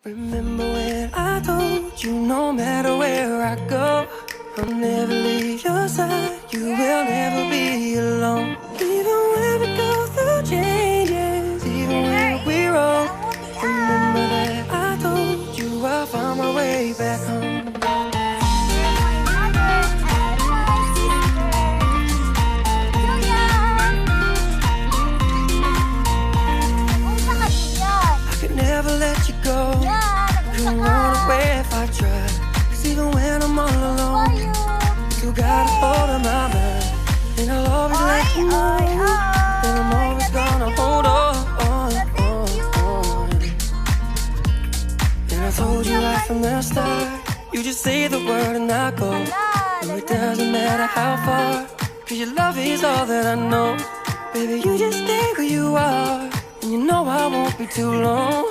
Remember when I told you no matter where I go, I'll never leave your side, you will never be alone. Even when we go through changes, even when we're old, remember that I told you I'll find my way back home. I could never let you go. Couldn't run away if I tried. 'Cause even when I'm all alone, you still got a hold of my mind. And I'll always let you know. And I'm always gonna hold on. And I told you right from the start, you just say the word and I go. No, it doesn't matter how far, 'cause your love is all that I know. Baby, you just stay where you are, and you know I won't be too long.